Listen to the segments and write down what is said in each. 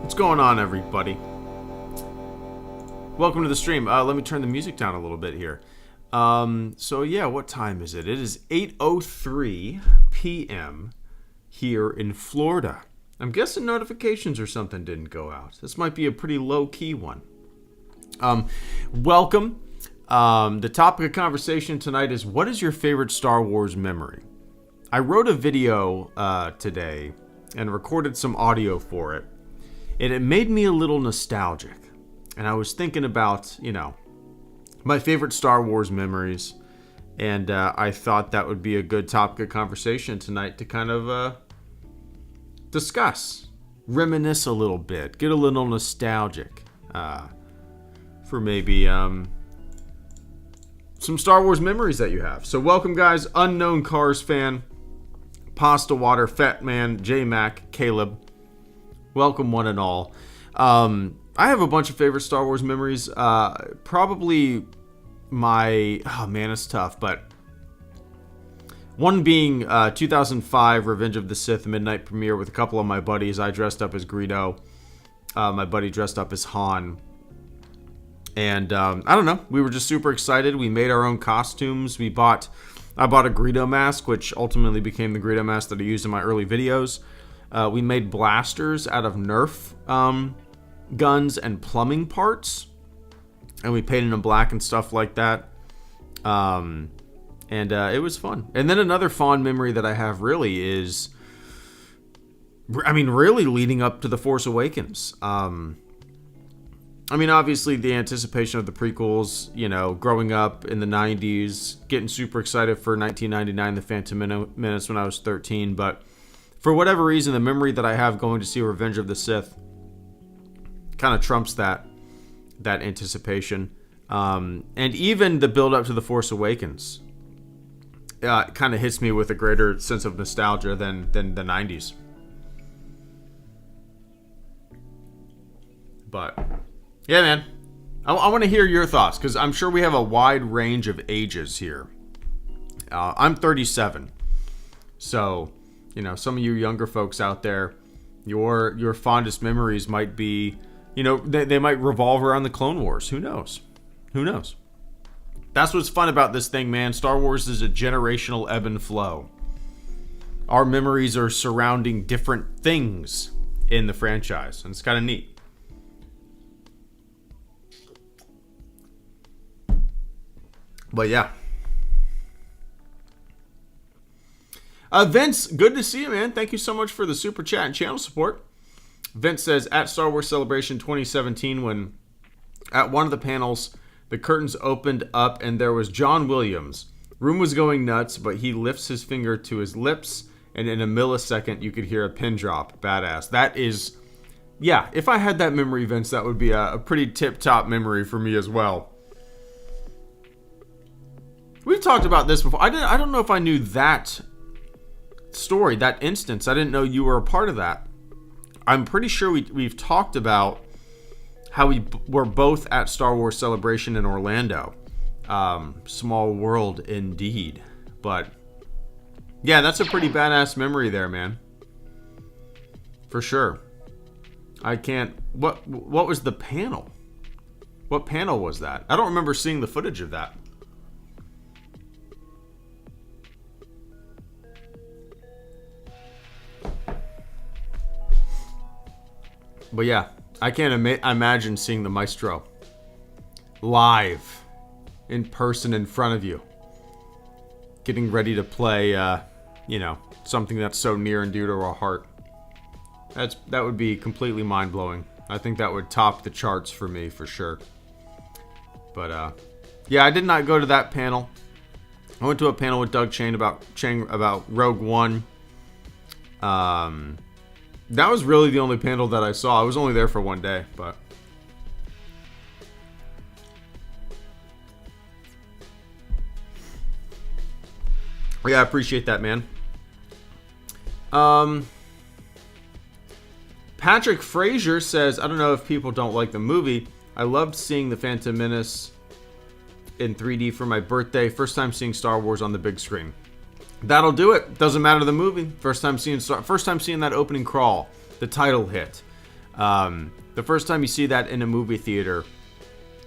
What's going on, everybody? Welcome to the stream. Let me turn the music down a little bit here. So yeah, what time is it? It is 8:03 p.m. here in Florida. I'm guessing notifications or something didn't go out. This might be a pretty low-key one. Welcome. The topic of conversation tonight is, what is your favorite Star Wars memory? I wrote a video today and recorded some audio for it. And it made me a little nostalgic. And I was thinking about, my favorite Star Wars memories. And I thought that would be a good topic of conversation tonight to kind of discuss, reminisce a little bit, get a little nostalgic for maybe some Star Wars memories that you have. So welcome, guys. Unknown Cars fan, Pasta Water, Fat Man, J-Mac, Caleb. Welcome, one and all. I have a bunch of favorite Star Wars memories. Probably my... Oh, man, it's tough. But one being 2005 Revenge of the Sith midnight premiere with a couple of my buddies. I dressed up as Greedo. My buddy dressed up as Han. And I don't know. We were just super excited. We made our own costumes. I bought a Greedo mask, which ultimately became the Greedo mask that I used in my early videos. We made blasters out of Nerf guns and plumbing parts, and we painted them black and stuff like that. And it was fun. And then another fond memory that I have really is, really leading up to The Force Awakens. Obviously the anticipation of the prequels, growing up in the 90s, getting super excited for 1999, The Phantom Menace when I was 13, but for whatever reason, the memory that I have going to see Revenge of the Sith kind of trumps that anticipation. And even the build-up to The Force Awakens kind of hits me with a greater sense of nostalgia than the 90s. But, yeah, man. I want to hear your thoughts, because I'm sure we have a wide range of ages here. I'm 37. So... some of you younger folks out there, your fondest memories might be, they might revolve around the Clone Wars. Who knows? That's what's fun about this thing, man. Star Wars is a generational ebb and flow. Our memories are surrounding different things in the franchise, and it's kind of neat. But yeah. Vince, good to see you, man. Thank you so much for the super chat and channel support. Vince says, at Star Wars Celebration 2017, when at one of the panels, the curtains opened up and there was John Williams. Room was going nuts, but he lifts his finger to his lips, and in a millisecond, you could hear a pin drop. Badass. That is, yeah, if I had that memory, Vince, that would be a pretty tip-top memory for me as well. We've talked about this before. I don't know if I knew that story, that instance. I didn't know you were a part of that. I'm pretty sure we've talked about how we were both at Star Wars Celebration in Orlando. Small world indeed. But yeah, that's a pretty badass memory there, man. For sure. What was the panel? What panel was that? I don't remember seeing the footage of that. But yeah, I can't imagine seeing the Maestro live, in person, in front of you, getting ready to play, something that's so near and dear to our heart. That would be completely mind-blowing. I think that would top the charts for me, for sure. But, yeah, I did not go to that panel. I went to a panel with Doug Chang about Rogue One. That was really the only panel that I saw. I was only there for one day, but... yeah, I appreciate that, man. Patrick Frazier says, I don't know if people don't like the movie. I loved seeing The Phantom Menace in 3D for my birthday. First time seeing Star Wars on the big screen. That'll do it. Doesn't matter the movie. First time seeing that opening crawl, the title hit. The first time you see that in a movie theater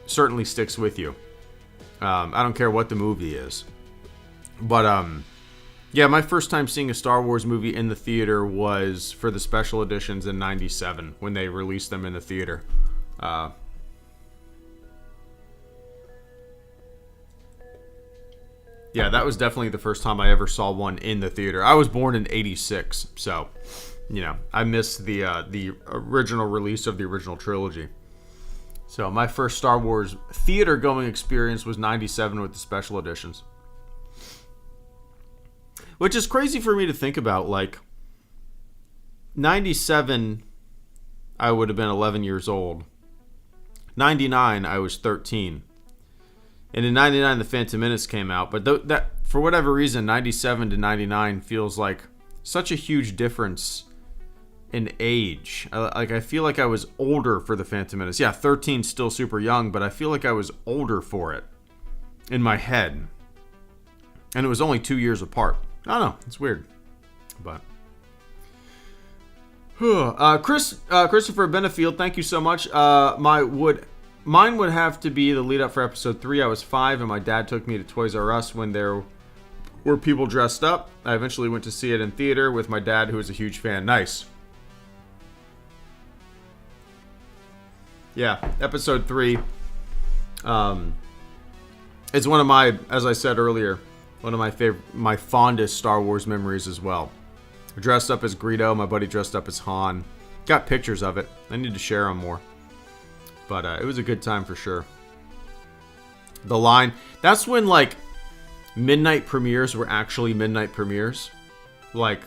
certainly sticks with you. I don't care what the movie is. But, yeah, my first time seeing a Star Wars movie in the theater was for the special editions in 97 when they released them in the theater. Yeah, that was definitely the first time I ever saw one in the theater. I was born in 86, so, you know, I missed the original release of the original trilogy. So my first Star Wars theater-going experience was 97 with the special editions. Which is crazy for me to think about. Like, 97, I would have been 11 years old. 99, I was 13. And in 99, The Phantom Menace came out. But that, for whatever reason, 97 to 99 feels like such a huge difference in age. I feel like I was older for The Phantom Menace. Yeah, 13 still super young, but I feel like I was older for it in my head. And it was only 2 years apart. I don't know. It's weird. But Christopher Benefield, thank you so much. Mine would have to be the lead up for episode 3. I was 5 and my dad took me to Toys R Us when there were people dressed up. I eventually went to see it in theater with my dad, who was a huge fan. Nice. Yeah, episode 3 is one of my, as I said earlier, one of my fondest Star Wars memories as well. I dressed up as Greedo, my buddy dressed up as Han. Got pictures of it. I need to share them more. But it was a good time for sure. The line, that's when like midnight premieres were actually midnight premieres. Like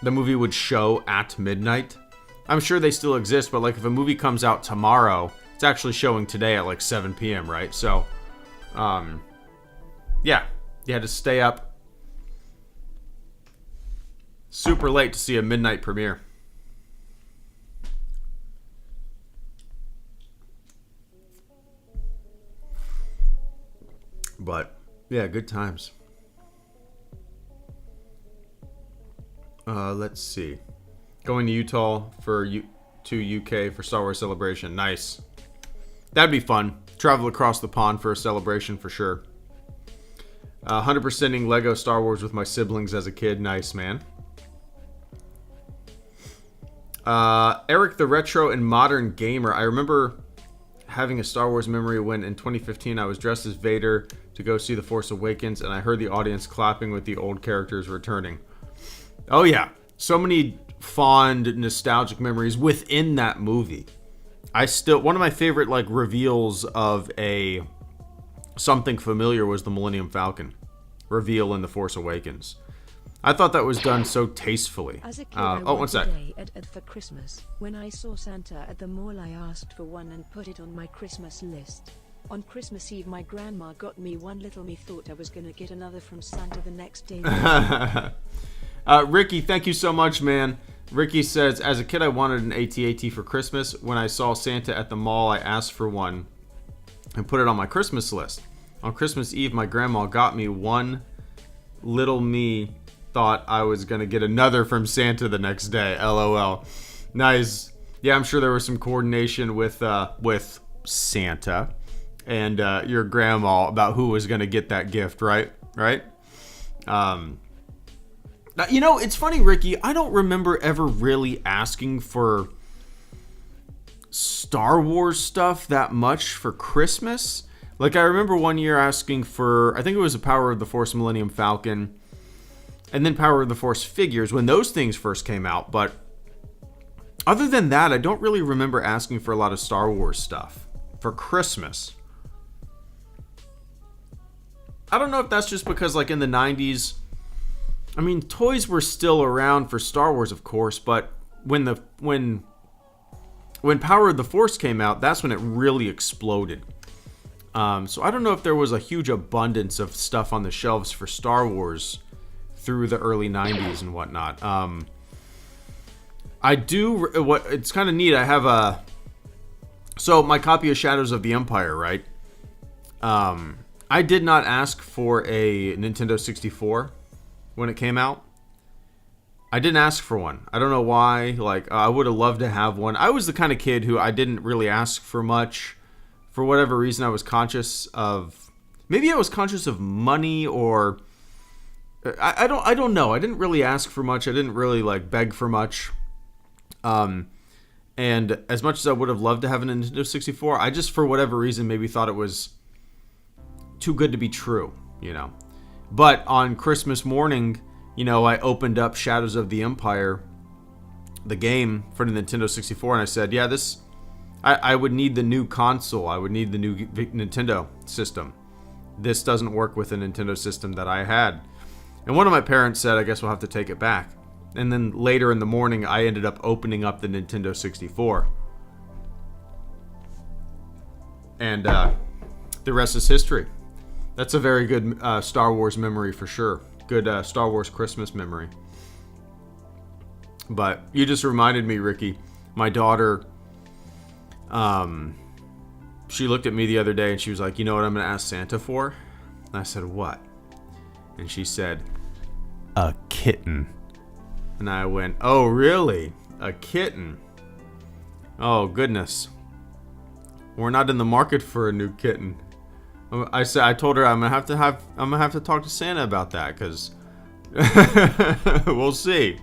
the movie would show at midnight. I'm sure they still exist, but like if a movie comes out tomorrow, it's actually showing today at like 7 p.m., right? So, yeah. You had to stay up super late to see a midnight premiere. But, yeah, good times. Let's see. Going to Utah to UK for Star Wars Celebration. Nice. That'd be fun. Travel across the pond for a celebration for sure. 100%ing Lego Star Wars with my siblings as a kid. Nice, man. Eric the Retro and Modern Gamer. I remember having a Star Wars memory when in 2015 I was dressed as Vader to go see The Force Awakens and I heard the audience clapping with the old characters returning. Oh yeah. So many fond, nostalgic memories within that movie. One of my favorite like reveals of something familiar was the Millennium Falcon reveal in The Force Awakens. I thought that was done so tastefully. As a kid, I went a day for Christmas. When I saw Santa at the mall, I asked for one and put it on my Christmas list. On Christmas Eve, my grandma got me one. Little me thought I was going to get another from Santa the next day. Ricky, thank you so much, man. Ricky says, as a kid, I wanted an AT-AT for Christmas. When I saw Santa at the mall, I asked for one and put it on my Christmas list. On Christmas Eve, my grandma got me one. Little me thought I was going to get another from Santa the next day. LOL. Nice. Yeah, I'm sure there was some coordination with Santa and your grandma about who was going to get that gift, right? Right? You know, it's funny, Ricky. I don't remember ever really asking for Star Wars stuff that much for Christmas. Like, I remember one year asking for, I think it was a Power of the Force Millennium Falcon, and then Power of the Force figures when those things first came out. But other than that, I don't really remember asking for a lot of Star Wars stuff for Christmas. I don't know if that's just because, like, in the 90s, I mean, toys were still around for Star Wars, of course, but when Power of the Force came out, that's when it really exploded. So I don't know if there was a huge abundance of stuff on the shelves for Star Wars through the early 90s and whatnot. It's kind of neat. I have so my copy of Shadows of the Empire, right? I did not ask for a Nintendo 64 when it came out. I didn't ask for one. I don't know why. Like, I would have loved to have one. I was the kind of kid who I didn't really ask for much. For whatever reason, I was conscious of... Maybe I was conscious of money, or... I don't know. I didn't really ask for much. I didn't really, like, beg for much. And as much as I would have loved to have a Nintendo 64, I just, for whatever reason, maybe thought it was too good to be true, you know. But on Christmas morning... You know, I opened up Shadows of the Empire, the game for the Nintendo 64, and I said, yeah, I would need the new console. I would need the new Nintendo system. This doesn't work with the Nintendo system that I had. And one of my parents said, I guess we'll have to take it back. And then later in the morning, I ended up opening up the Nintendo 64. And the rest is history. That's a very good Star Wars memory for sure. Good Star Wars Christmas memory. But you just reminded me, Ricky, my daughter, she looked at me the other day and she was like, you know what I'm going to ask Santa for? And I said, what? And she said, a kitten. And I went, oh, really? A kitten? Oh, goodness. We're not in the market for a new kitten. I told her I'm gonna have to talk to Santa about that, because we'll see.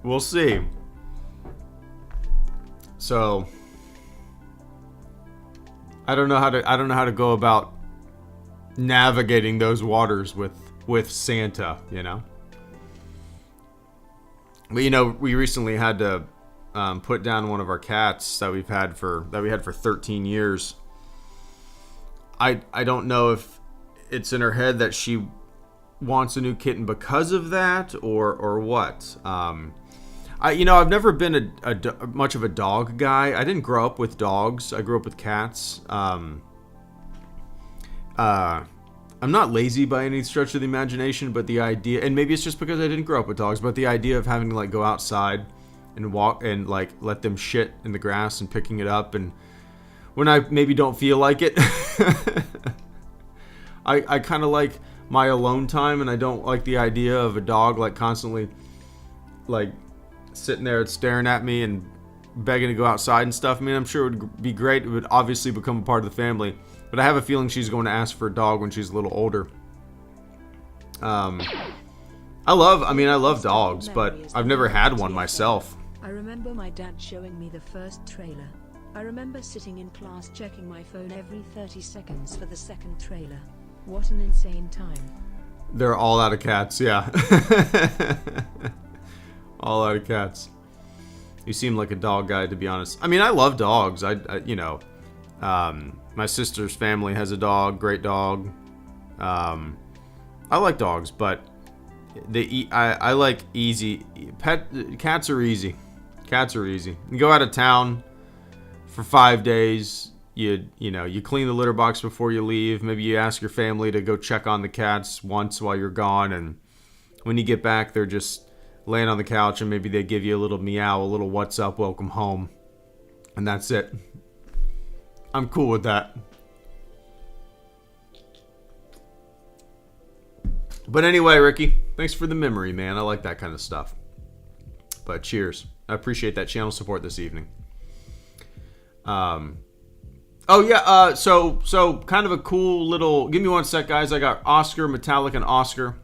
We'll see. So I don't know how to go about navigating those waters with Santa, you know. But you know, we recently had to put down one of our cats that we had for 13 years. I don't know if it's in her head that she wants a new kitten because of that, or what. I've never been much of a dog guy. I didn't grow up with dogs. I grew up with cats. I'm not lazy by any stretch of the imagination, but the idea, and maybe it's just because I didn't grow up with dogs, but the idea of having to like go outside and walk and like let them shit in the grass and picking it up, and when I maybe don't feel like it, I kind of like my alone time, and I don't like the idea of a dog like constantly like sitting there staring at me and begging to go outside and stuff. I mean, I'm sure it would be great. It would obviously become a part of the family, but I have a feeling she's going to ask for a dog when she's a little older. I love dogs, but I've never had one myself. I remember my dad showing me the first trailer. I remember sitting in class checking my phone every 30 seconds for the second trailer. What an insane time. They're all out of cats, yeah. All out of cats. You seem like a dog guy, to be honest. I mean, I love dogs. My sister's family has a dog, great dog. I like dogs, but I like easy. Cats are easy. Cats are easy. You go out of town for 5 days. You clean the litter box before you leave. Maybe you ask your family to go check on the cats once while you're gone, and when you get back, they're just laying on the couch, and maybe they give you a little meow, a little what's up, welcome home, and that's it. I'm cool with that. But anyway, Ricky, thanks for the memory, man. I like that kind of stuff. But cheers. I appreciate that channel support this evening. So kind of a cool little... Give me one sec, guys. I got Oscar, Metallic, and Oscar.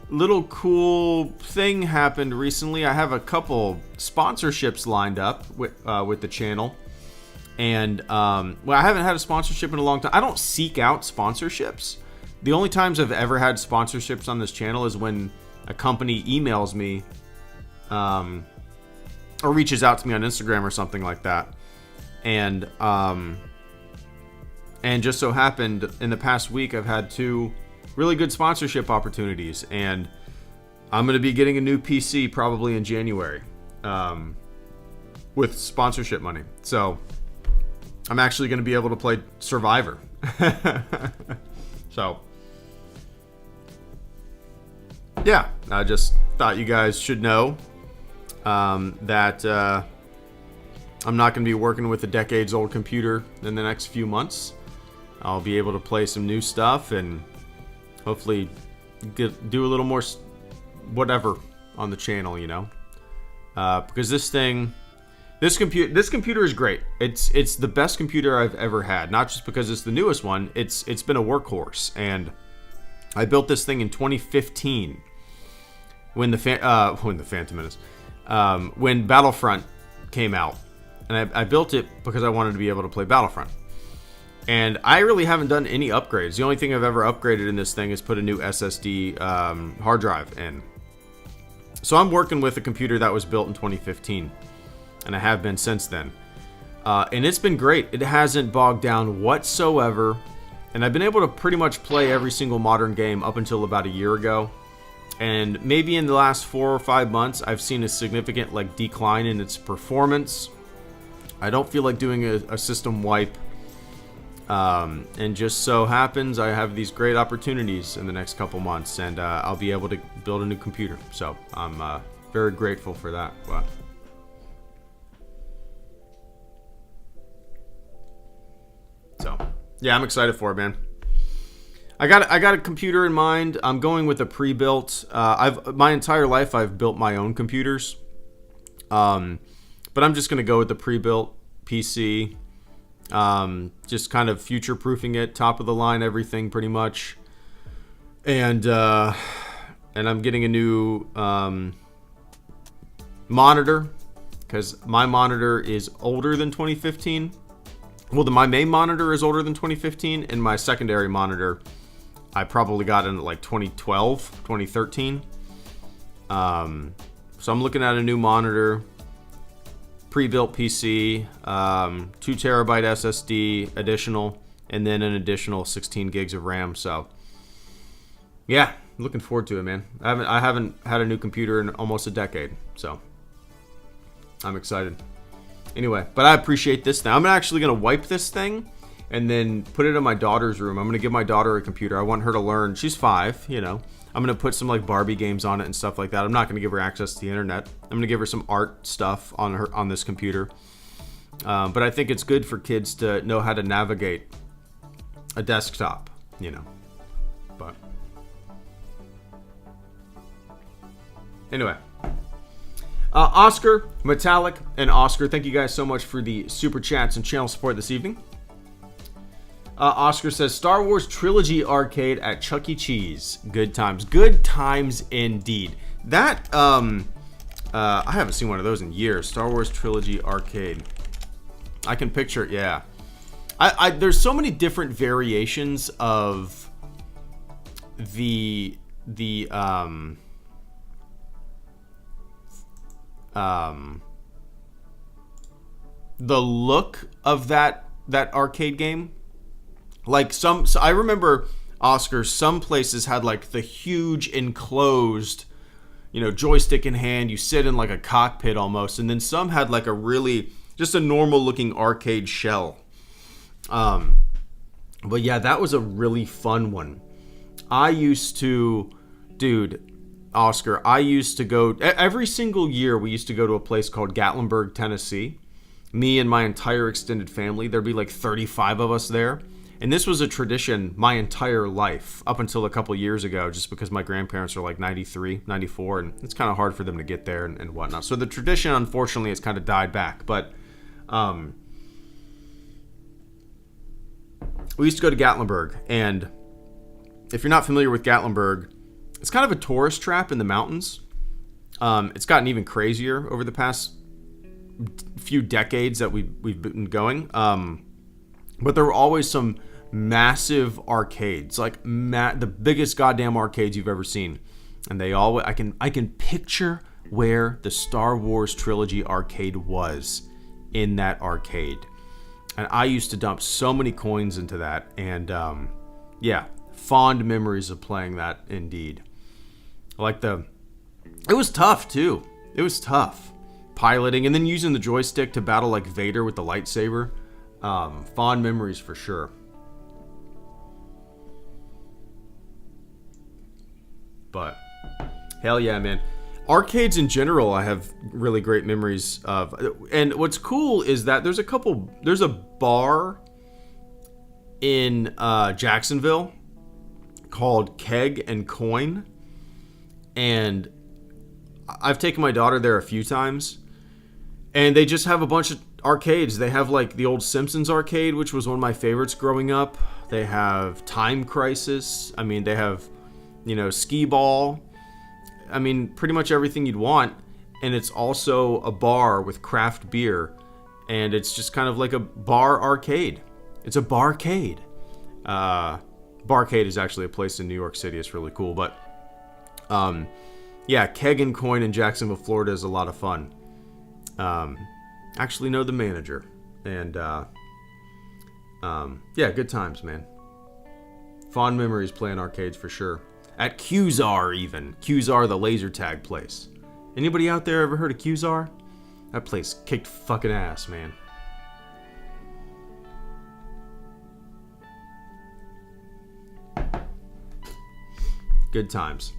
Little cool thing happened recently. I have a couple sponsorships lined up with the channel. And, I haven't had a sponsorship in a long time. I don't seek out sponsorships. The only times I've ever had sponsorships on this channel is when a company emails me, or reaches out to me on Instagram or something like that. And just so happened in the past week, I've had 2 really good sponsorship opportunities, and I'm going to be getting a new PC probably in January, with sponsorship money. So I'm actually going to be able to play Survivor. So yeah, I just thought you guys should know that I'm not going to be working with a decades-old computer in the next few months. I'll be able to play some new stuff and hopefully do a little more whatever on the channel, you know. Because this computer is great. It's the best computer I've ever had. Not just because it's the newest one. It's been a workhorse, and I built this thing in 2015 when the Phantom Menace, when Battlefront came out, and I built it because I wanted to be able to play Battlefront. And I really haven't done any upgrades. The only thing I've ever upgraded in this thing is put a new SSD hard drive in. So I'm working with a computer that was built in 2015, and I have been since then. And it's been great. It hasn't bogged down whatsoever, and I've been able to pretty much play every single modern game up until about a year ago. And maybe in the last 4 or 5 months, I've seen a significant decline in its performance. I don't feel like doing a system wipe. And just so happens I have these great opportunities in the next couple months, and I'll be able to build a new computer. So I'm very grateful for that. But so yeah, I'm excited for it, man. I got a computer in mind. I'm going with a pre-built. My entire life I've built my own computers, but I'm just gonna go with the pre-built PC. Just kind of future-proofing it, top of the line, everything pretty much. And I'm getting a new monitor, because my monitor is older than 2015. Well, my main monitor is older than 2015, and my secondary monitor I probably got in 2012, 2013. So I'm looking at a new monitor, pre-built PC, 2 terabyte SSD additional, and then an additional 16 gigs of RAM. So yeah, looking forward to it, man. I haven't had a new computer in almost a decade, so I'm excited. Anyway, but I appreciate this thing. I'm actually gonna wipe this thing and then put it in my daughter's room. I'm gonna give my daughter a computer. I want her to learn. She's 5, you know. I'm gonna put some Barbie games on it and stuff like that. I'm not gonna give her access to the internet. I'm gonna give her some art stuff on this computer. But I think it's good for kids to know how to navigate a desktop, you know. But anyway, Oscar, Metallic, and Oscar, thank you guys so much for the super chats and channel support this evening. Oscar says, Star Wars Trilogy Arcade at Chuck E. Cheese. Good times. Good times indeed. That, I haven't seen one of those in years. Star Wars Trilogy Arcade. I can picture it, yeah. There's so many different variations of the look of that arcade game. So I remember, Oscar, some places had the huge enclosed, joystick in hand, you sit in a cockpit almost, and then some had a really just a normal looking arcade shell. But yeah, that was a really fun one. Oscar, I used to go every single year. We used to go to a place called Gatlinburg, Tennessee. Me and my entire extended family. There'd be 35 of us there. And this was a tradition my entire life, up until a couple years ago, just because my grandparents are 93, 94, and it's kind of hard for them to get there and whatnot. So the tradition, unfortunately, has kind of died back. But we used to go to Gatlinburg, and if you're not familiar with Gatlinburg, it's kind of a tourist trap in the mountains. It's gotten even crazier over the past few decades that we've been going. But there were always some massive arcades, the biggest goddamn arcades you've ever seen. And they always, I can picture where the Star Wars Trilogy Arcade was in that arcade. And I used to dump so many coins into that. And yeah, fond memories of playing that indeed. It was tough too. It was tough. Piloting and then using the joystick to battle Vader with the lightsaber. Fond memories for sure. But hell yeah, man. Arcades in general, I have really great memories of. And what's cool is that there's a bar in Jacksonville called Keg and Coin. And I've taken my daughter there a few times. And they just have a bunch of arcades. They have like the old Simpsons arcade, which was one of my favorites growing up. They have Time Crisis. I mean, they have, skee ball. I mean, pretty much everything you'd want. And it's also a bar with craft beer. And it's just kind of like a bar arcade. It's a barcade. Barcade is actually a place in New York City. It's really cool. But, yeah, Keg and Coin in Jacksonville, Florida is a lot of fun. Actually know the manager. And, yeah, good times, man. Fond memories playing arcades for sure. At Qzar, even. Qzar, the laser tag place. Anybody out there ever heard of Qzar? That place kicked fucking ass, man. Good times.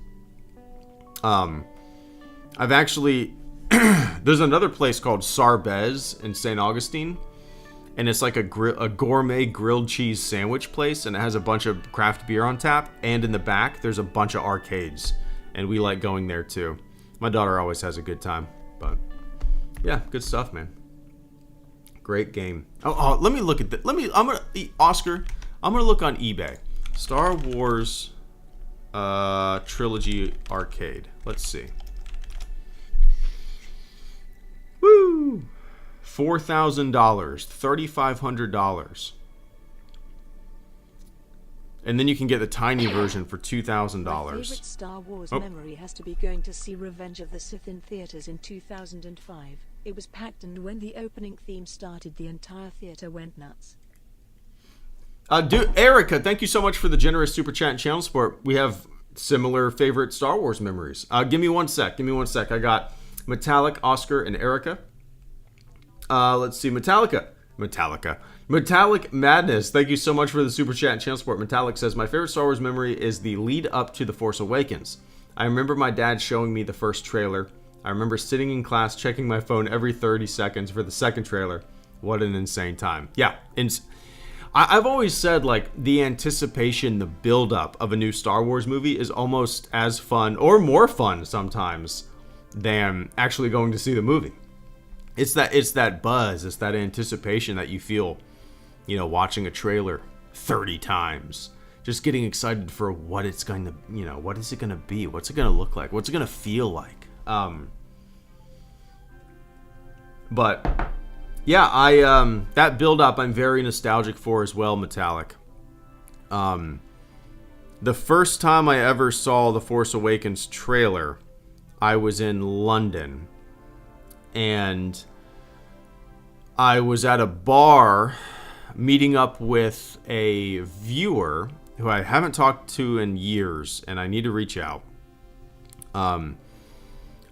I've actually... There's another place called Sarbez in St. Augustine. And it's like a gourmet grilled cheese sandwich place. And it has a bunch of craft beer on tap. And in the back, there's a bunch of arcades. And we like going there too. My daughter always has a good time. But yeah, good stuff, man. Great game. Oh, let me look at that. Oscar, I'm going to look on eBay. Star Wars Trilogy Arcade. Let's see. Woo! $4,000, $3,500. And then you can get the tiny version for $2,000. My favorite Star Wars memory has to be going to see Revenge of the Sith in theaters in 2005. It was packed, and when the opening theme started, the entire theater went nuts. Erica, thank you so much for the generous super chat and channel support. We have similar favorite Star Wars memories. Give me one sec. I got Metallic, Oscar, and Erica. Let's see. Metallic Madness. Thank you so much for the super chat and channel support. Metallic says, my favorite Star Wars memory is the lead up to The Force Awakens. I remember my dad showing me the first trailer. I remember sitting in class checking my phone every 30 seconds for the second trailer. What an insane time. Yeah. I've always said, like, the anticipation, the build-up of a new Star Wars movie is almost as fun, or more fun sometimes, than actually going to see the movie. It's that buzz, it's that anticipation that you feel, watching a trailer 30 times. Just getting excited for what it's going to, what is it going to be? What's it going to look like? What's it going to feel like? But yeah, that build up I'm very nostalgic for as well, Metallic. The first time I ever saw the Force Awakens trailer, I was in London. And I was at a bar meeting up with a viewer who I haven't talked to in years, and I need to reach out. I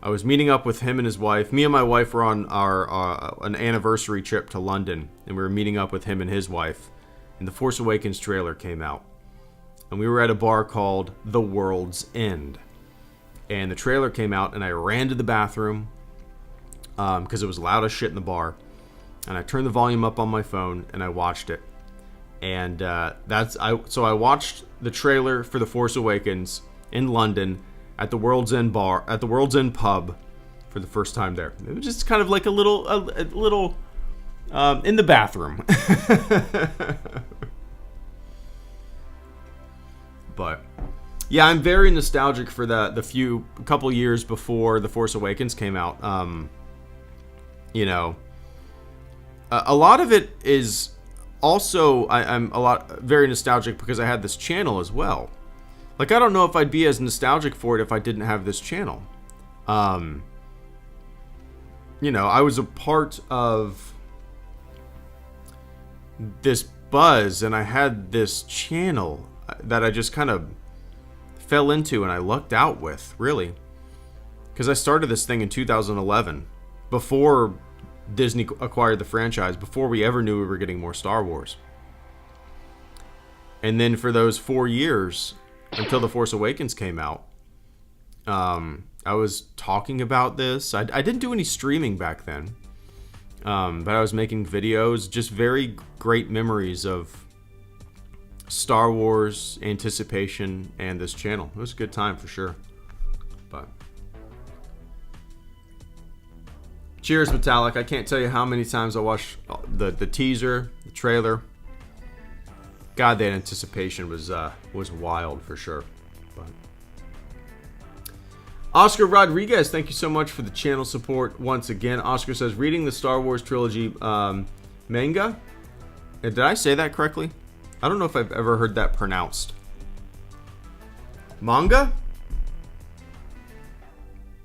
was meeting up with him and his wife. Me and my wife were on an anniversary trip to London, and we were meeting up with him and his wife. And the Force Awakens trailer came out. And we were at a bar called The World's End. And the trailer came out, and I ran to the bathroom, because it was loud as shit in the bar, and I turned the volume up on my phone and I watched it, and so I watched the trailer for The Force Awakens in London at the World's End bar, at the World's End pub, for the first time there. It was just kind of like a little in the bathroom. But yeah, I'm very nostalgic for the couple years before The Force Awakens came out. A lot of it is also, I'm very nostalgic because I had this channel as well. Like, I don't know if I'd be as nostalgic for it if I didn't have this channel. I was a part of this buzz, and I had this channel that I just kind of fell into and I lucked out with, really. Because I started this thing in 2011, before Disney acquired the franchise, before we ever knew we were getting more Star Wars. And then for those 4 years, until The Force Awakens came out, I was talking about this. I didn't do any streaming back then, but I was making videos, just very great memories of Star Wars anticipation and this channel. It was a good time for sure. But cheers, Metallic. I can't tell you how many times I watched the teaser, the trailer. God, that anticipation was wild for sure. But Oscar Rodriguez, thank you so much for the channel support once again. Oscar says, reading the Star Wars trilogy manga. Did I say that correctly? I don't know if I've ever heard that pronounced. Manga?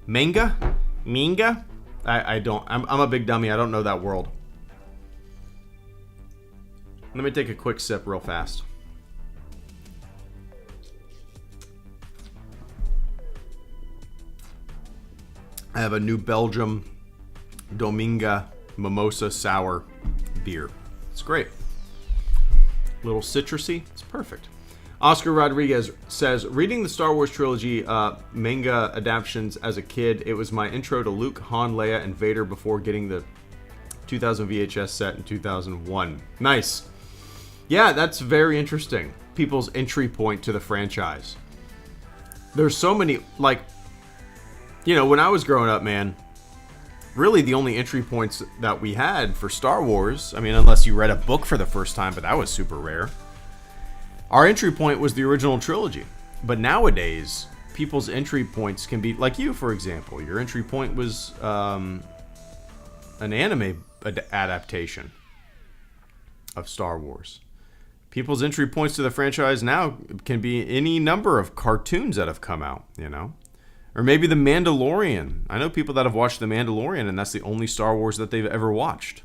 Manga? Manga? I don't. I'm a big dummy. I don't know that world. Let me take a quick sip real fast. I have a New Belgium Dominga Mimosa Sour beer. It's great. A little citrusy. It's perfect. Oscar Rodriguez says, reading the Star Wars trilogy manga adaptations as a kid, it was my intro to Luke, Han, Leia, and Vader before getting the 2000 VHS set in 2001. Nice. Yeah, that's very interesting. People's entry point to the franchise. There's so many, like, you know, when I was growing up, man, really the only entry points that we had for Star Wars, I mean, unless you read a book for the first time, but that was super rare. Our entry point was the original trilogy. But nowadays, people's entry points can be, like you, for example. Your entry point was an anime adaptation of Star Wars. People's entry points to the franchise now can be any number of cartoons that have come out, you know? Or maybe The Mandalorian. I know people that have watched The Mandalorian, and that's the only Star Wars that they've ever watched.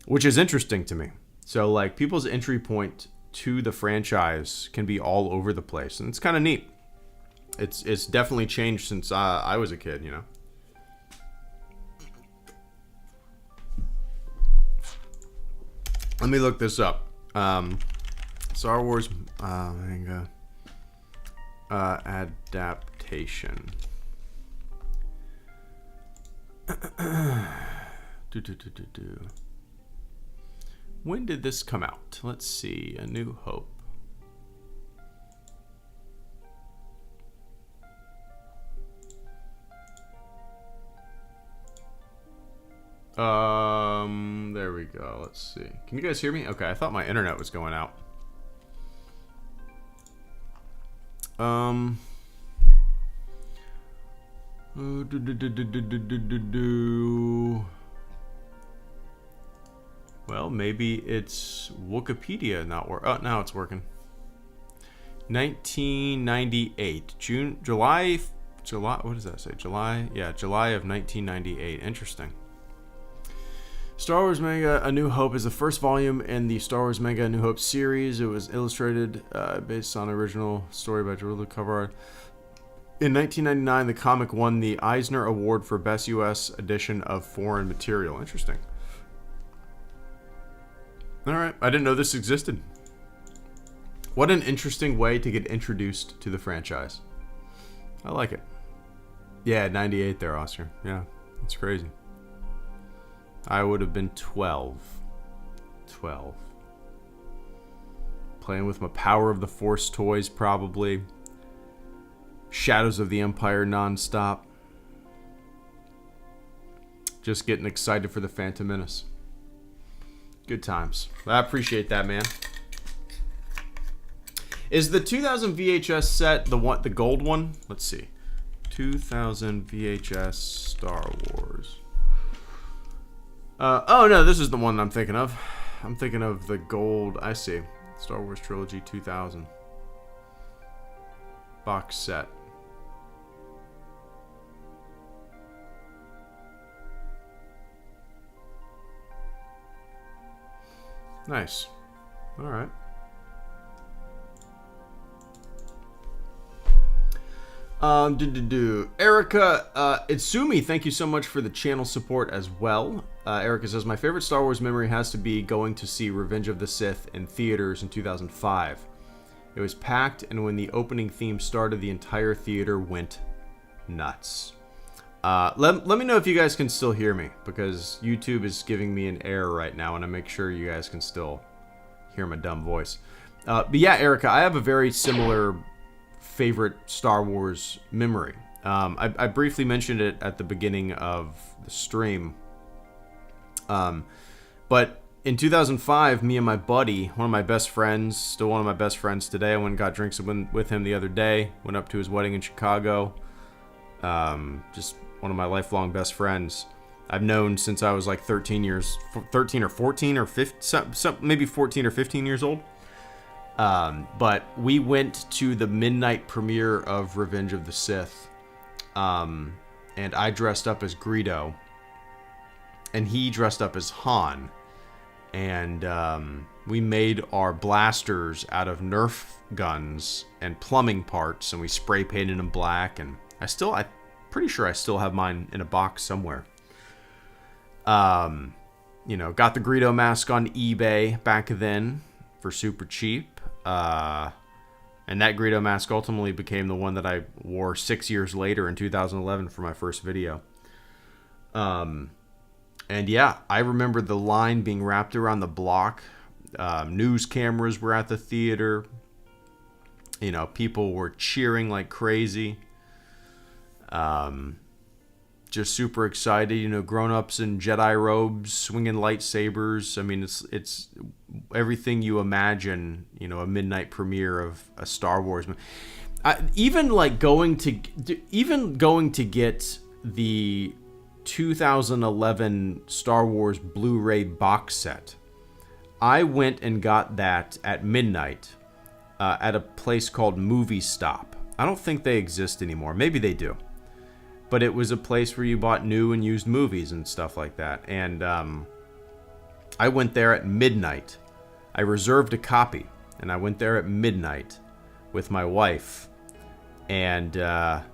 Which is interesting to me. So, like, people's entry point to the franchise can be all over the place. And it's kind of neat. It's definitely changed since I was a kid, you know? Let me look this up. Star Wars manga adaptation. When did this come out? Let's see. A New Hope. There we go. Let's see. Can you guys hear me? Okay, I thought my internet was going out. Well, maybe it's Wikipedia not working. Oh, now it's working. 1998. July, what does that say? July? Yeah, July of 1998. Interesting. Star Wars Manga A New Hope is the first volume in the Star Wars Manga A New Hope series. It was illustrated based on original story by George cover art. In 1999, the comic won the Eisner Award for Best U.S. Edition of Foreign Material. Interesting. All right. I didn't know this existed. What an interesting way to get introduced to the franchise. I like it. Yeah, 98 there, Oscar. Yeah, it's crazy. I would have been 12. 12. Playing with my Power of the Force toys, probably. Shadows of the Empire nonstop. Just getting excited for the Phantom Menace. Good times. I appreciate that, man. Is the 2000 VHS set the gold one? Let's see. 2000 VHS Star Wars. Oh no, this is the one I'm thinking of. I'm thinking of the gold. I see. Star Wars Trilogy 2000 box set. Nice. All right. Erica Itsumi, thank you so much for the channel support as well. Erica says, my favorite Star Wars memory has to be going to see Revenge of the Sith in theaters in 2005. It was packed, and when the opening theme started, the entire theater went nuts. Let me know if you guys can still hear me, because YouTube is giving me an error right now, and I make sure you guys can still hear my dumb voice. But yeah, Erica, I have a very similar favorite Star Wars memory. I briefly mentioned it at the beginning of the stream. But in 2005, me and my buddy, one of my best friends, still one of my best friends today, I went and got drinks with him the other day, went up to his wedding in Chicago. Just one of my lifelong best friends. I've known since I was like 13 or 14 or 15, maybe 14 or 15 years old. But we went to the midnight premiere of Revenge of the Sith. And I dressed up as Greedo. And he dressed up as Han. And we made our blasters out of Nerf guns and plumbing parts. And we spray painted them black. And I'm pretty sure I still have mine in a box somewhere. You know, got the Greedo mask on eBay back then for super cheap. And that Greedo mask ultimately became the one that I wore 6 years later in 2011 for my first video. And yeah, I remember the line being wrapped around the block. News cameras were at the theater. You know, people were cheering like crazy. Just super excited, you know, grown-ups in Jedi robes, swinging lightsabers. I mean, it's everything you imagine, you know, a midnight premiere of a Star Wars. Even going to get the 2011 Star Wars Blu-ray box set. I went and got that at midnight at a place called Movie Stop. I don't think they exist anymore. Maybe they do. But it was a place where you bought new and used movies and stuff like that. And I went there at midnight. I reserved a copy. And I went there at midnight with my wife. And got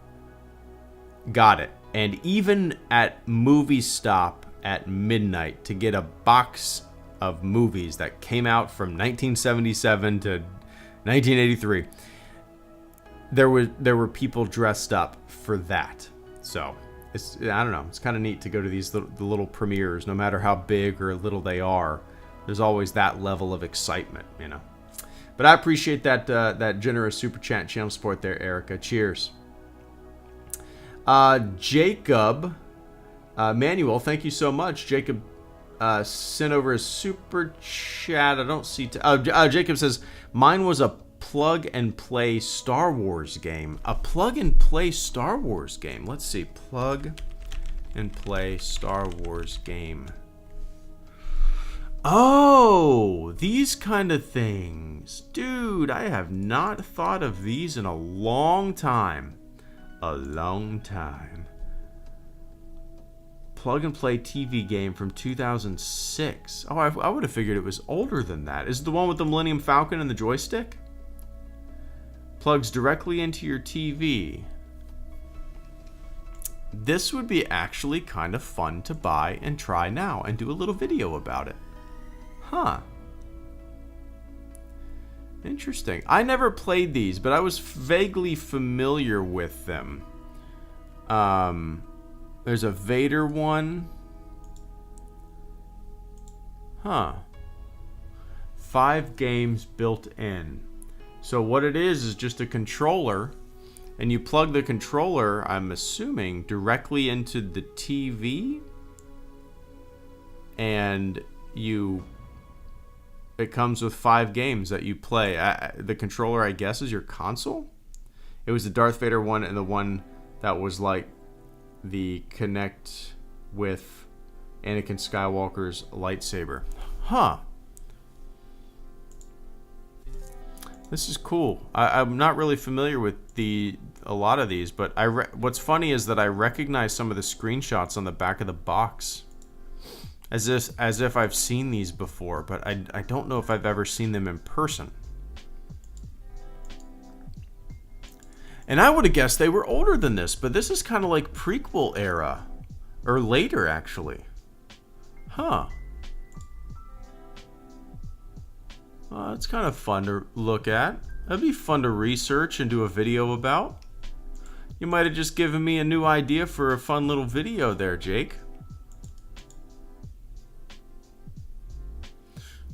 it. And even at Movie Stop at midnight to get a box of movies that came out from 1977 to 1983, there were people dressed up for that. So, I don't know. It's kind of neat to go to these the little premieres, no matter how big or little they are. There's always that level of excitement, you know. But I appreciate that generous super chat channel support there, Erica. Cheers. Jacob Manuel, thank you so much. Jacob sent over a super chat. I don't see. Jacob says mine was a plug and play Star Wars game. A plug and play Star Wars game. Let's see. Plug and play Star Wars game. Oh, these kind of things. Dude, I have not thought of these in a long time. A long time. Plug and play TV game from 2006. Oh, I would have figured it was older than that. Is it the one with the Millennium Falcon and the joystick? Plugs directly into your TV. This would be actually kind of fun to buy and try now and do a little video about it. Huh. Interesting. I never played these, but I was vaguely familiar with them. There's a Vader one. Huh. 5 games built in. So what it is just a controller, and you plug the controller, I'm assuming, directly into the TV, and it comes with 5 games that you play. The controller, I guess, is your console? It was the Darth Vader one and the one that was like the Connect with Anakin Skywalker's lightsaber. Huh. This is cool. I'm not really familiar with a lot of these, but what's funny is that I recognize some of the screenshots on the back of the box. As if I've seen these before, but I don't know if I've ever seen them in person. And I would have guessed they were older than this, but this is kind of like prequel era. Or later, actually. Huh. Well, it's kind of fun to look at. That'd be fun to research and do a video about. You might have just given me a new idea for a fun little video there, Jake.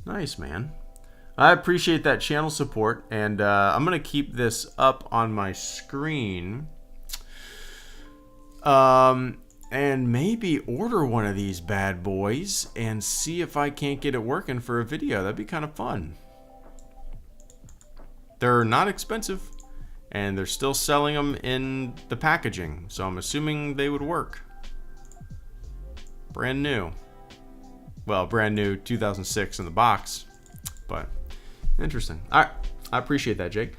Nice, man. I appreciate that channel support, and I'm going to keep this up on my screen. And maybe order one of these bad boys and see if I can't get it working for a video. That'd be kind of fun. They're not expensive, and they're still selling them in the packaging, so I'm assuming they would work. Brand new. Well, brand new 2006 in the box, but interesting. All right, I appreciate that, Jake.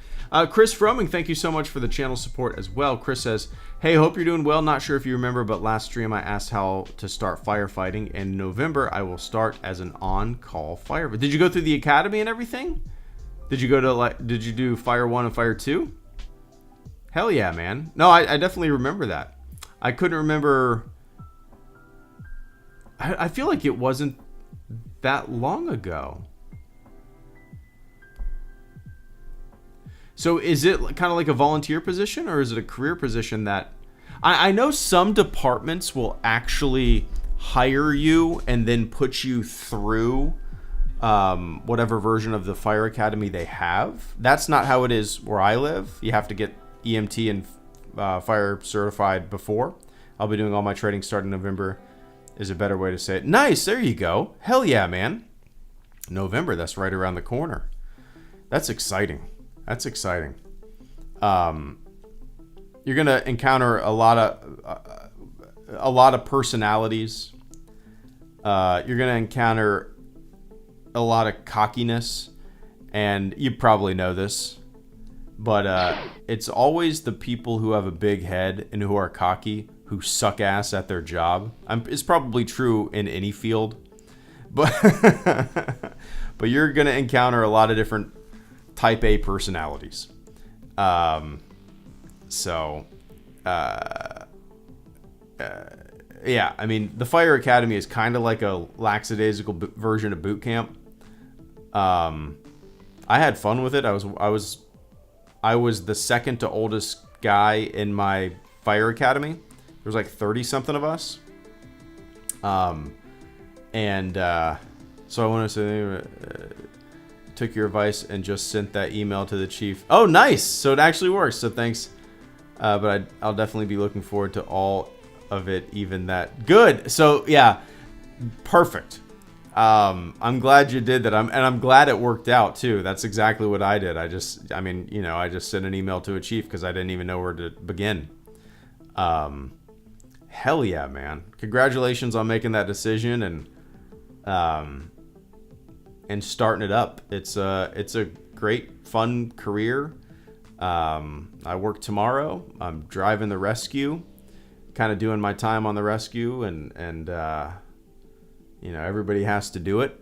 Chris Froming, thank you so much for the channel support as well. Chris says, hey, hope you're doing well. Not sure if you remember, but last stream I asked how to start firefighting. In November, I will start as an on-call firefighter. Did you go through the academy and everything? Did you go to did you do Fire 1 and Fire 2? Hell yeah, man. No, I definitely remember that. I couldn't remember. I feel like it wasn't that long ago. So is it kind of like a volunteer position, or is it a career position that... I know some departments will actually hire you and then put you through whatever version of the fire academy they have. That's not how it is where I live. You have to get EMT and fire certified before. I'll be doing all my training starting November is a better way to say it. Nice, there you go. Hell yeah, man. November, that's right around the corner. That's exciting. That's exciting. You're gonna encounter a lot of personalities. You're gonna encounter a lot of cockiness, and you probably know this, but it's always the people who have a big head and who are cocky who suck ass at their job. It's probably true in any field, but but you're gonna encounter a lot of different Type A personalities. Yeah, I mean, the Fire Academy is kind of like a lackadaisical version of boot camp. I had fun with it. I was the second to oldest guy in my Fire Academy. There was like 30 something of us. So I want to say, took your advice and just sent that email to the chief. Oh, nice. So it actually works. So thanks. But I'll definitely be looking forward to all of it, even that. Good. So yeah, perfect. I'm glad you did that. I'm glad it worked out too. That's exactly what I did. I just sent an email to a chief because I didn't even know where to begin. Hell yeah, man. Congratulations on making that decision and starting it up. It's a great, fun career. I work tomorrow. I'm driving the rescue, kind of doing my time on the rescue, and everybody has to do it.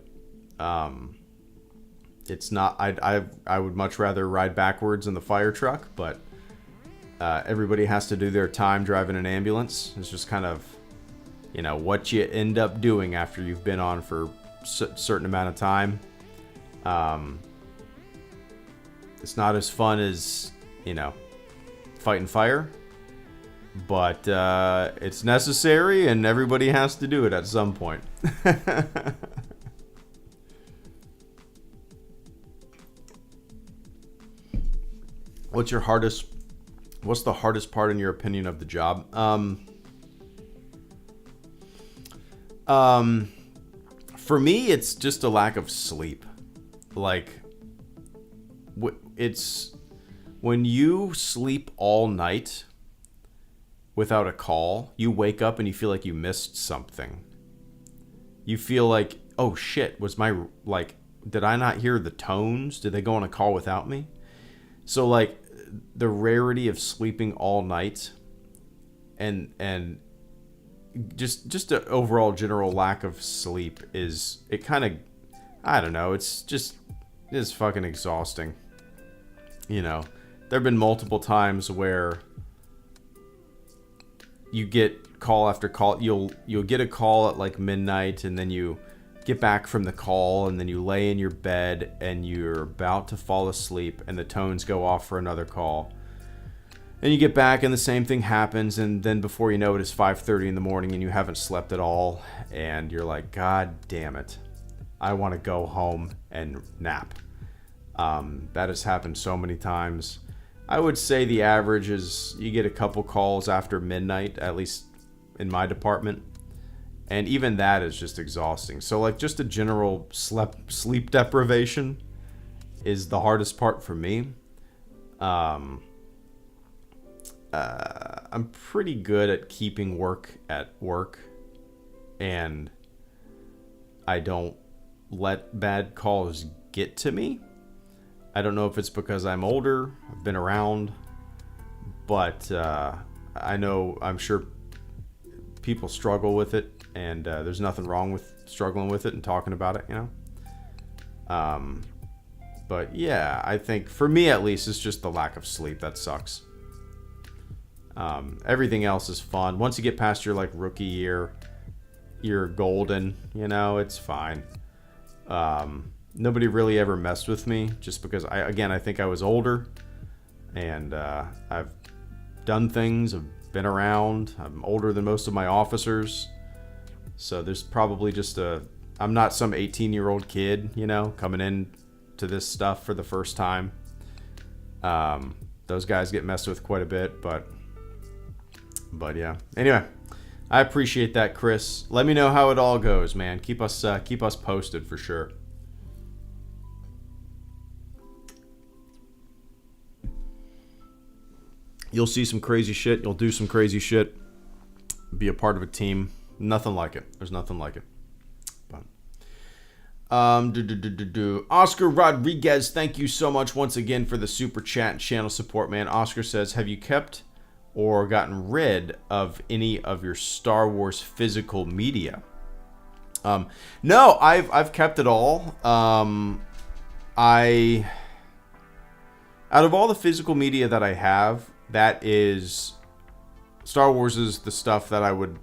It's not. I would much rather ride backwards in the fire truck, but everybody has to do their time driving an ambulance. It's just kind of, what you end up doing after you've been on for certain amount of time. It's not as fun as fighting fire, but it's necessary and everybody has to do it at some point. What's the hardest part in your opinion of the job? For me, it's just a lack of sleep. Like, it's when you sleep all night without a call, you wake up and you feel like you missed something. You feel like, oh shit, did I not hear the tones? Did they go on a call without me? So like the rarity of sleeping all night and just an overall general lack of sleep is, it kind of, I don't know, it's fucking exhausting. There have been multiple times where you get call after call. You'll get a call at like midnight, and then you get back from the call, and then you lay in your bed and you're about to fall asleep, and the tones go off for another call. And you get back and the same thing happens, and then before you know it, it's 5:30 in the morning and you haven't slept at all, and you're like, God damn it, I want to go home and nap. That has happened so many times. I would say the average is you get a couple calls after midnight, at least in my department. And even that is just exhausting. So like just a general sleep deprivation is the hardest part for me. I'm pretty good at keeping work at work, and I don't let bad calls get to me. I don't know if it's because I'm older, I've been around, but I'm sure people struggle with it, and there's nothing wrong with struggling with it and talking about it, But yeah, I think for me at least, it's just the lack of sleep that sucks. Everything else is fun. Once you get past your like rookie year, you're golden, it's fine. Nobody really ever messed with me just because I think I was older, and I've done things, I've been around, I'm older than most of my officers. So there's probably I'm not some 18-year-old kid, coming in to this stuff for the first time. Those guys get messed with quite a bit, but yeah. Anyway, I appreciate that, Chris. Let me know how it all goes, man. Keep us posted for sure. You'll see some crazy shit. You'll do some crazy shit. Be a part of a team. Nothing like it. There's nothing like it. But Oscar Rodriguez, thank you so much once again for the super chat and channel support, man. Oscar says, have you kept or gotten rid of any of your Star Wars physical media? No, I've kept it all. Out of all the physical media that I have, that is, Star Wars is the stuff that I would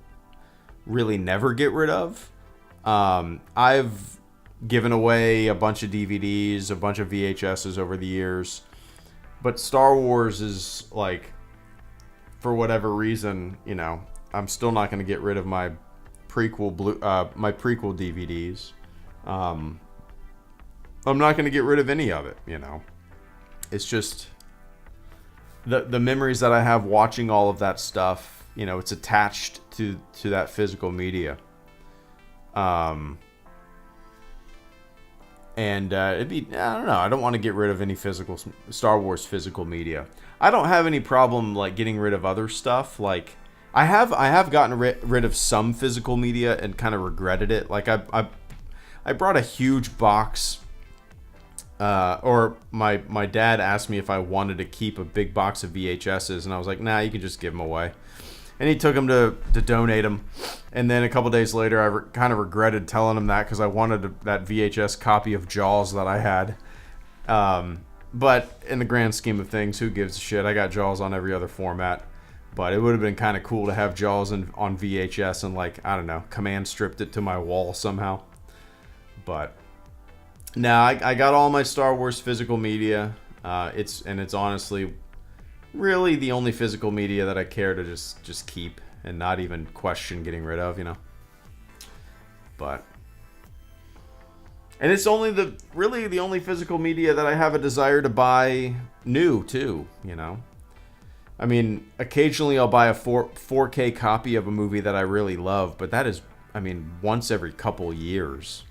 really never get rid of. I've given away a bunch of DVDs, a bunch of VHSs over the years, but Star Wars is like, for whatever reason, I'm still not going to get rid of my prequel DVDs. I'm not going to get rid of any of it. It's just the memories that I have watching all of that stuff. It's attached to that physical media. And it'd be, I don't know, I don't want to get rid of any physical Star Wars physical media. I don't have any problem like getting rid of other stuff. Like I have gotten rid of some physical media and kind of regretted it. Like I brought a huge box, or my dad asked me if I wanted to keep a big box of VHSs, and I was like, nah, you can just give them away. And he took them to donate them. And then a couple days later, I kind of regretted telling him that because I wanted that VHS copy of Jaws that I had. But in the grand scheme of things, who gives a shit? I got Jaws on every other format. But it would have been kind of cool to have Jaws on VHS and, like, I don't know, command stripped it to my wall somehow. But now I got all my Star Wars physical media. It's honestly really the only physical media that I care to just keep and not even question getting rid of, But and it's only the only physical media that I have a desire to buy new too, I mean, occasionally I'll buy a 4K copy of a movie that I really love, but that is, once every couple years.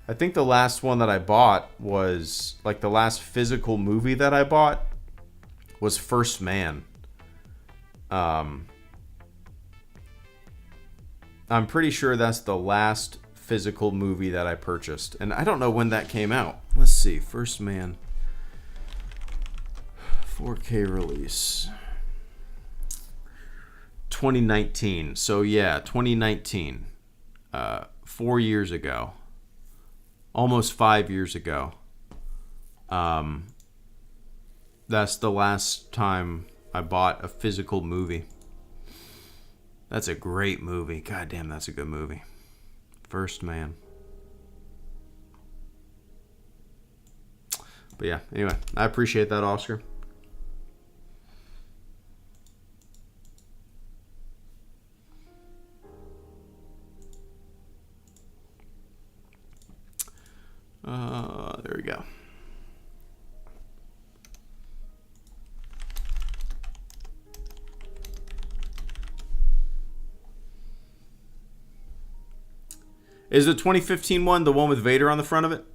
I think the last one that I bought was, like, the last physical movie that I bought was First Man. I'm pretty sure that's the last physical movie that I purchased. And I don't know when that came out. Let's see. First Man. 4K release. 2019. So yeah, 2019. 4 years ago. Almost 5 years ago. That's the last time I bought a physical movie. That's a great movie. God damn, that's a good movie. First Man. But yeah, anyway, I appreciate that, Oscar. There we go. Is the 2015 one the one with Vader on the front of it?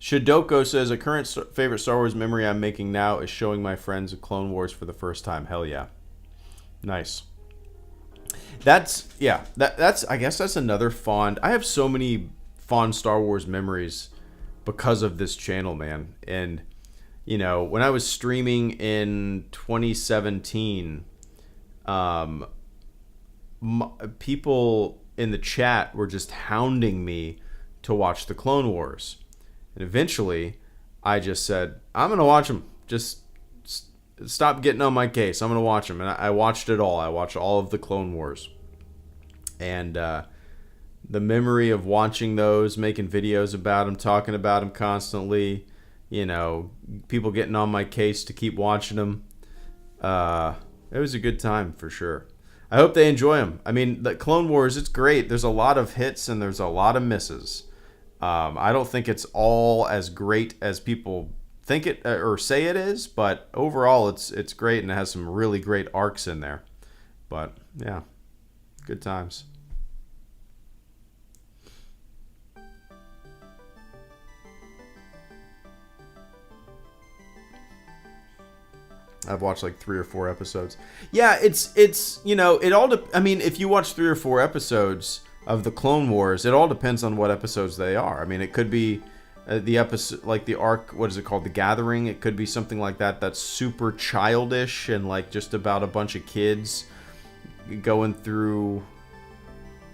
Shidoko says, a current favorite Star Wars memory I'm making now is showing my friends a Clone Wars for the first time. Hell yeah. Nice. That's I guess that's another fond. I have so many fond Star Wars memories because of this channel, man. And, you know, when I was streaming in 2017, people in the chat were just hounding me to watch the Clone Wars. And eventually, I just said, I'm going to watch them. Just stop getting on my case. I'm going to watch them. And I watched it all. I watched all of the Clone Wars. And the memory of watching those, making videos about them, talking about them constantly, you know, people getting on my case to keep watching them. It was a good time for sure. I hope they enjoy them. I mean, the Clone Wars, it's great. There's a lot of hits and there's a lot of misses. I don't think it's all as great as people think it or say it is, but overall it's great and it has some really great arcs in there. But yeah, good times. I've watched like 3 or 4 episodes. Yeah, it's you know, it all I mean, if you watch 3 or 4 episodes of the Clone Wars, it all depends on what episodes they are. I mean, it could be the episode, like the arc, what is it called, The Gathering. It could be something like that that's super childish and like just about a bunch of kids going through.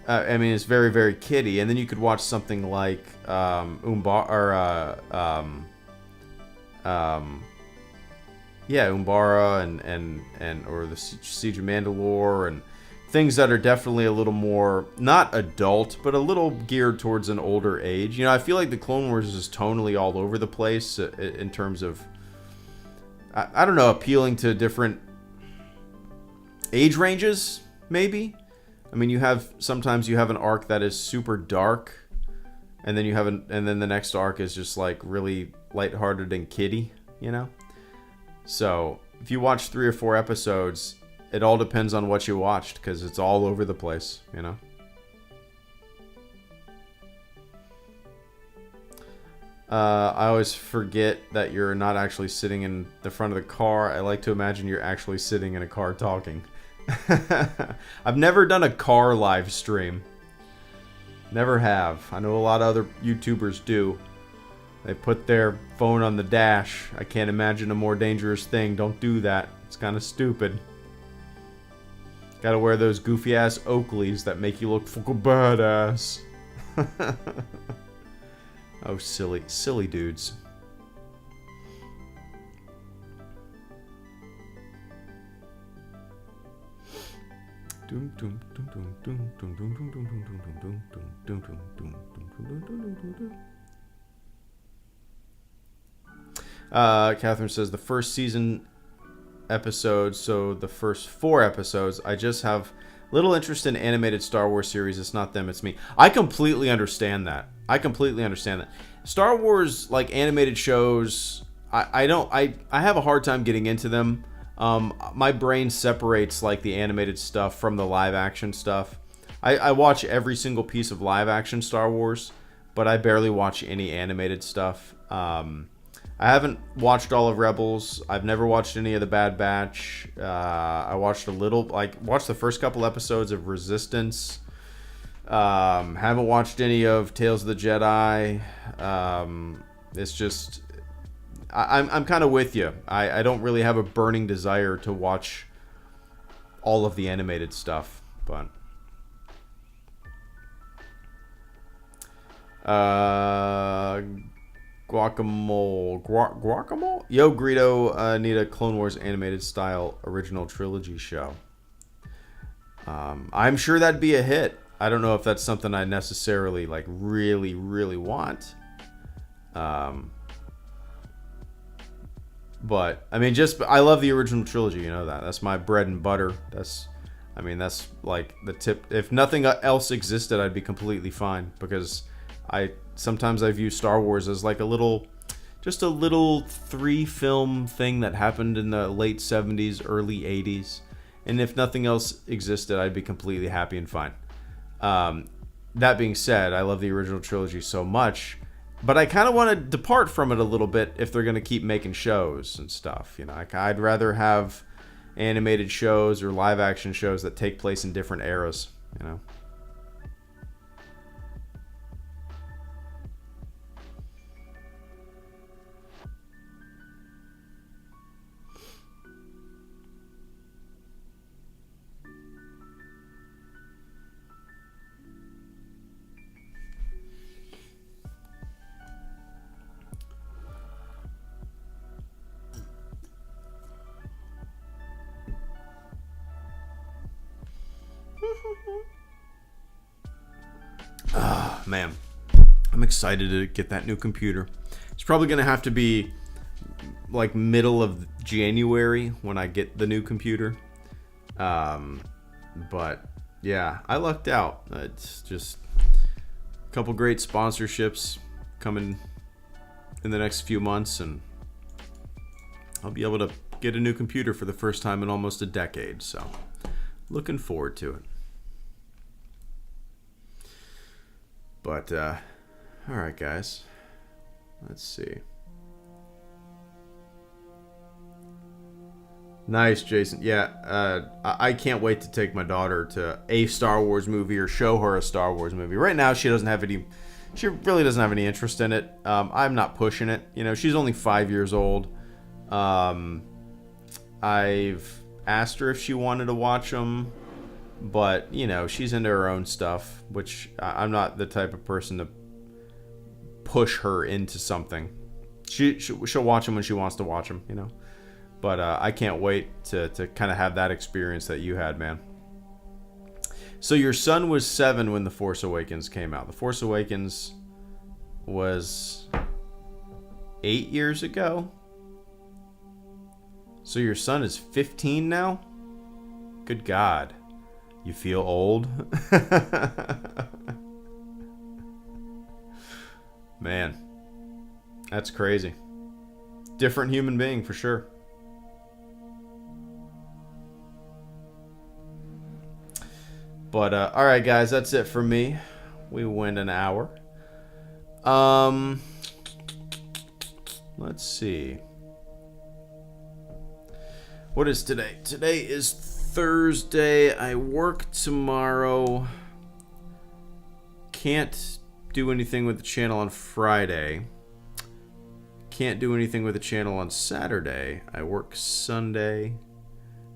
I mean, it's very, very kiddie. And then you could watch something like Umbara and or the Siege of Mandalore, and things that are definitely a little more, not adult, but a little geared towards an older age. You know, I feel like the Clone Wars is tonally all over the place in terms of, I don't know, appealing to different age ranges, maybe. I mean, sometimes you have an arc that is super dark, and then and then the next arc is just like really lighthearted and kiddie, you know? So if you watch 3 or 4 episodes, it all depends on what you watched, because it's all over the place, you know? I always forget that you're not actually sitting in the front of the car. I like to imagine you're actually sitting in a car talking. I've never done a car live stream. Never have. I know a lot of other YouTubers do. They put their phone on the dash. I can't imagine a more dangerous thing. Don't do that. It's kind of stupid. Gotta wear those goofy ass Oakleys that make you look fucking badass. Oh, silly dudes. Catherine says the first season episodes, so the first 4 episodes, I just have little interest in animated Star Wars series. It's not them, it's me. I completely understand that. Star Wars, like animated shows, I have a hard time getting into them. My brain separates like the animated stuff from the live action stuff. I watch every single piece of live action Star Wars, but I barely watch any animated stuff. I haven't watched all of Rebels. I've never watched any of the Bad Batch. I watched watched the first couple episodes of Resistance. Haven't watched any of Tales of the Jedi. It's just, I'm kind of with you. I don't really have a burning desire to watch all of the animated stuff, but Guacamole? Yo, Greedo, need a Clone Wars animated style original trilogy show. I'm sure that'd be a hit. I don't know if that's something I necessarily like really, really want. But I mean, I love the original trilogy. You know that. That's my bread and butter. That's like the tip. If nothing else existed, I'd be completely fine, because sometimes I view Star Wars as like a little 3-film thing that happened in the late 70s, early 80s. And if nothing else existed, I'd be completely happy and fine. That being said, I love the original trilogy so much, but I kind of want to depart from it a little bit if they're going to keep making shows and stuff. You know, I'd rather have animated shows or live action shows that take place in different eras, you know. Man, I'm excited to get that new computer. It's probably going to have to be like middle of January when I get the new computer. But yeah, I lucked out. It's just a couple great sponsorships coming in the next few months, and I'll be able to get a new computer for the first time in almost a decade. So looking forward to it. But, alright guys, let's see. Nice, Jason. Yeah, I can't wait to take my daughter to a Star Wars movie or show her a Star Wars movie. Right now, she really doesn't have any interest in it. I'm not pushing it. You know, she's only 5 years old. I've asked her if she wanted to watch them. But, you know, she's into her own stuff, which I'm not the type of person to push her into something. She'll watch them when she wants to watch them, you know. But I can't wait to kind of have that experience that you had, man. So your son was 7 when The Force Awakens came out. The Force Awakens was 8 years ago. So your son is 15 now? Good God. You feel old? Man, that's crazy. Different human being for sure. But all right, guys, that's it for me. We went an hour. Let's see. What is today? Today is Thursday. I work tomorrow. Can't do anything with the channel on Friday. Can't do anything with the channel on Saturday. I work Sunday.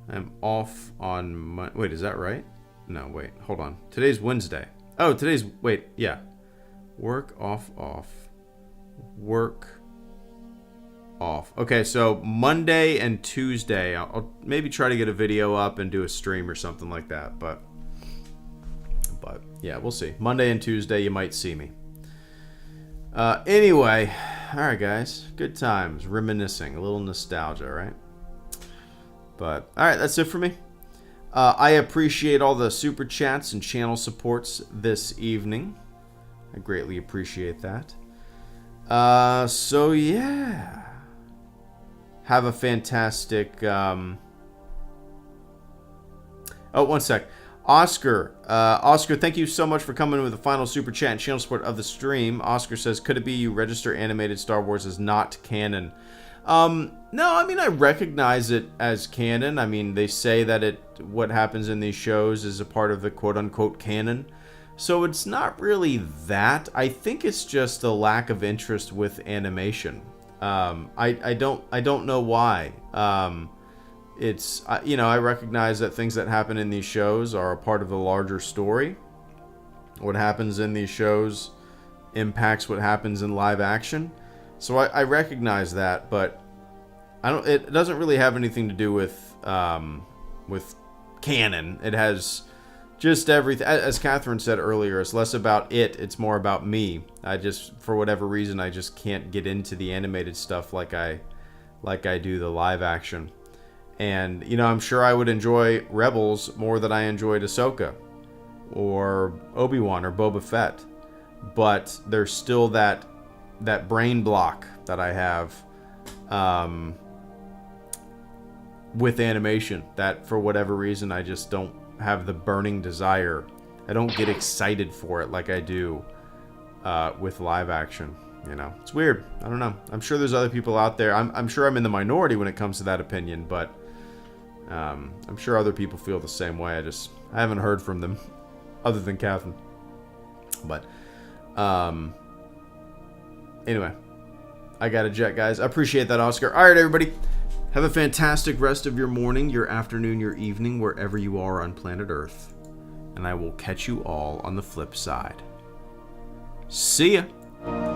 I'm off on Monday. Wait, is that right? No, wait. Hold on. Today's Wednesday. Oh, wait, yeah. Work, off. Work, off. Okay, so Monday and Tuesday, I'll maybe try to get a video up and do a stream or something like that, but yeah, we'll see. Monday and Tuesday, you might see me. Anyway, all right, guys, good times, reminiscing, a little nostalgia, right? But all right, that's it for me. I appreciate all the super chats and channel supports this evening. I greatly appreciate that. So yeah. Have a fantastic... Oh, one sec. Oscar, thank you so much for coming with the final super chat and channel support of the stream. Oscar says, could it be you register animated Star Wars as not canon? No, I mean, I recognize it as canon. I mean, they say that what happens in these shows is a part of the quote-unquote canon. So it's not really that. I think it's just a lack of interest with animation. I don't know why. It's, you know, I recognize that things that happen in these shows are a part of the larger story. What happens in these shows impacts what happens in live action. So I recognize that, but it doesn't really have anything to do with canon. It has just everything. As Catherine said earlier, it's less about it's more about me. For whatever reason, I just can't get into the animated stuff like I like I do the live action. And, you know, I'm sure I would enjoy Rebels more than I enjoyed Ahsoka or Obi-Wan or Boba Fett. But there's still that brain block that I have with animation, that for whatever reason I just don't have the burning desire. I don't get excited for it like I do with live action. You know, it's weird. I don't know. I'm sure there's other people out there. I'm sure I'm in the minority when it comes to that opinion, but I'm sure other people feel the same way. I haven't heard from them other than Catherine. But anyway, I got a jet, guys. I appreciate that, Oscar. All right, everybody. Have a fantastic rest of your morning, your afternoon, your evening, wherever you are on planet Earth. And I will catch you all on the flip side. See ya.